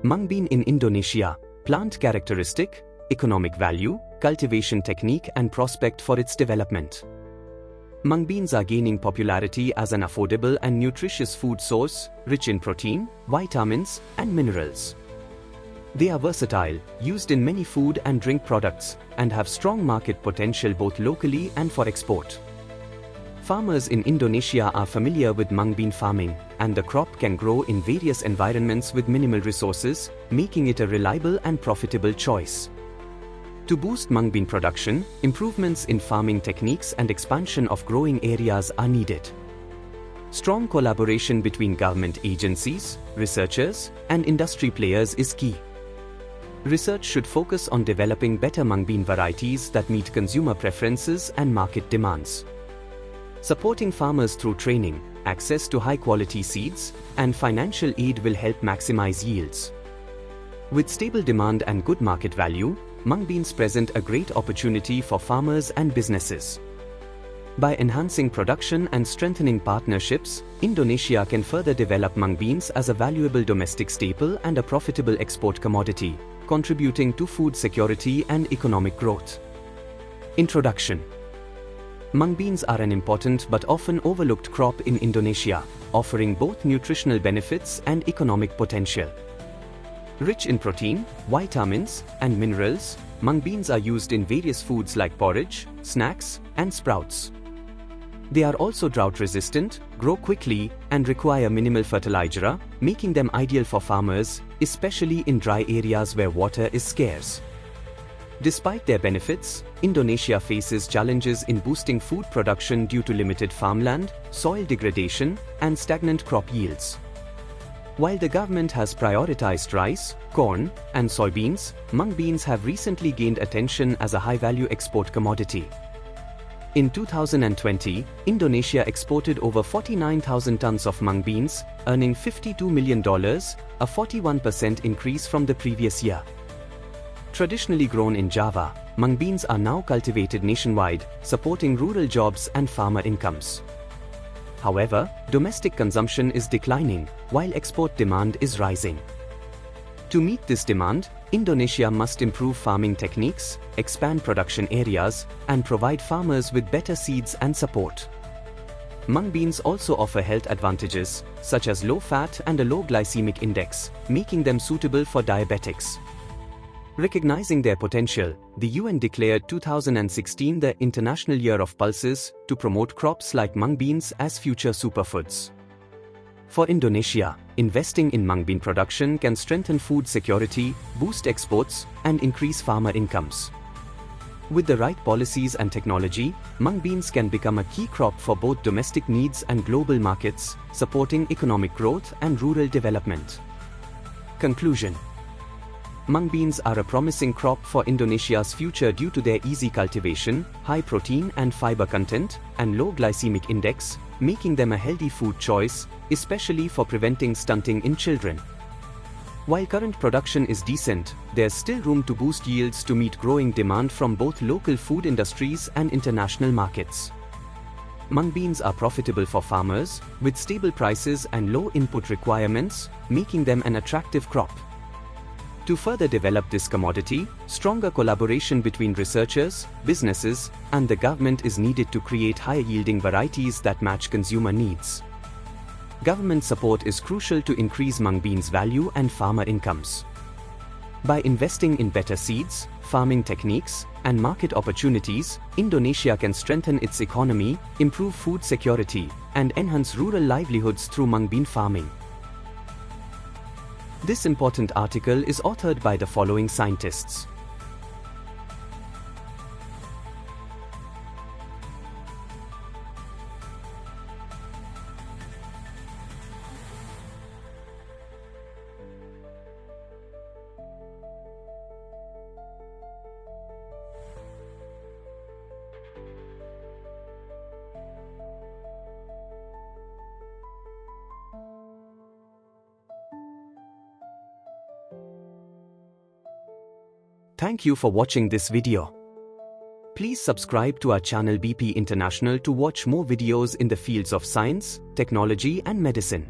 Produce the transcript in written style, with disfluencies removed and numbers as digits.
Mungbean in Indonesia, plant characteristic, economic value, cultivation technique and prospect for its development. Mungbeans are gaining popularity as an affordable and nutritious food source, rich in protein, vitamins, and minerals. They are versatile, used in many food and drink products, and have strong market potential both locally and for export. Farmers in Indonesia are familiar with mungbean farming, and the crop can grow in various environments with minimal resources, making it a reliable and profitable choice. To boost mungbean production, improvements in farming techniques and expansion of growing areas are needed. Strong collaboration between government agencies, researchers, and industry players is key. Research should focus on developing better mungbean varieties that meet consumer preferences and market demands. Supporting farmers through training, access to high-quality seeds, and financial aid will help maximize yields. With stable demand and good market value, mungbeans present a great opportunity for farmers and businesses. By enhancing production and strengthening partnerships, Indonesia can further develop mungbeans as a valuable domestic staple and a profitable export commodity, contributing to food security and economic growth. Introduction. Mungbeans are an important but often overlooked crop in Indonesia, offering both nutritional benefits and economic potential. Rich in protein, vitamins, and minerals, mungbeans are used in various foods like porridge, snacks, and sprouts. They are also drought-resistant, grow quickly, and require minimal fertilizer, making them ideal for farmers, especially in dry areas where water is scarce. Despite their benefits, Indonesia faces challenges in boosting food production due to limited farmland, soil degradation, and stagnant crop yields. While the government has prioritized rice, corn, and soybeans, mungbeans have recently gained attention as a high-value export commodity. In 2020, Indonesia exported over 49,000 tons of mungbeans, earning $52 million, a 41% increase from the previous year. Traditionally grown in Java, mungbeans are now cultivated nationwide, supporting rural jobs and farmer incomes. However, domestic consumption is declining, while export demand is rising. To meet this demand, Indonesia must improve farming techniques, expand production areas, and provide farmers with better seeds and support. Mungbeans also offer health advantages, such as low fat and a low glycemic index, making them suitable for diabetics. Recognizing their potential, the UN declared 2016 the International Year of Pulses to promote crops like mungbeans as future superfoods. For Indonesia, investing in mungbean production can strengthen food security, boost exports, and increase farmer incomes. With the right policies and technology, mungbeans can become a key crop for both domestic needs and global markets, supporting economic growth and rural development. Conclusion. Mungbeans are a promising crop for Indonesia's future due to their easy cultivation, high protein and fiber content, and low glycemic index, making them a healthy food choice, especially for preventing stunting in children. While current production is decent, there's still room to boost yields to meet growing demand from both local food industries and international markets. Mungbeans are profitable for farmers, with stable prices and low input requirements, making them an attractive crop. To further develop this commodity, stronger collaboration between researchers, businesses, and the government is needed to create higher-yielding varieties that match consumer needs. Government support is crucial to increase mungbeans' value and farmer incomes. By investing in better seeds, farming techniques, and market opportunities, Indonesia can strengthen its economy, improve food security, and enhance rural livelihoods through mungbean farming. This important article is authored by the following scientists. Thank you for watching this video. Please subscribe to our channel BP International to watch more videos in the fields of science, technology and medicine.